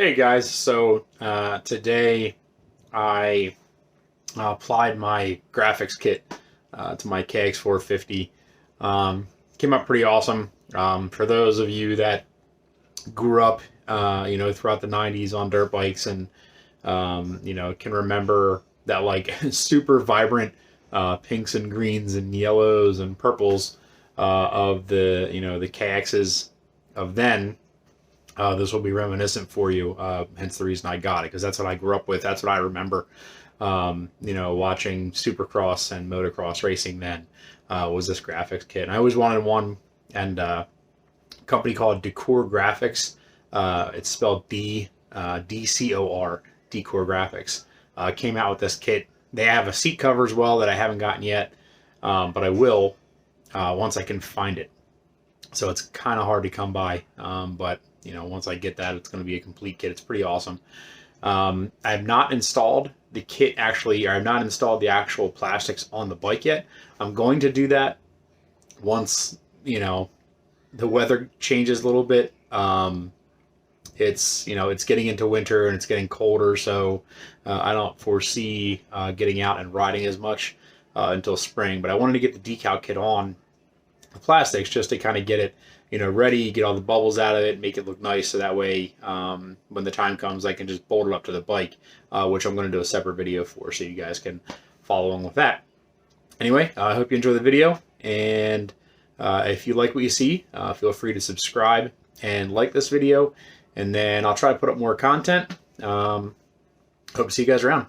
Hey guys, so today I applied my graphics kit to my KX450. Came out pretty awesome. For those of you that grew up, throughout the 90s on dirt bikes and, can remember that like super vibrant pinks and greens and yellows and purples of the KXs of then. This will be reminiscent for you, hence the reason I got it, because that's what I grew up with. That's what I remember, watching supercross and motocross racing then, was this graphics kit. And I always wanted one, and a company called COR Graphics, it's spelled D-C-O-R, COR Graphics, came out with this kit. They have a seat cover as well that I haven't gotten yet, but I will once I can find it. So it's kind of hard to come by, but once I get that, it's going to be a complete kit. It's pretty awesome. I have not installed the kit actually, or I have not installed the actual plastics on the bike yet. I'm going to do that once, the weather changes a little bit. It's getting into winter and it's getting colder, so I don't foresee getting out and riding as much until spring. But I wanted to get the decal kit on the plastics just to kind of get it ready, get all the bubbles out of it, make it look nice, so that way when the time comes I can just bolt it up to the bike, which I'm going to do a separate video for, so you guys can follow along with that. Anyway, I hope you enjoy the video, and if you like what you see, feel free to subscribe and like this video, and then I'll try to put up more content. Hope to see you guys around.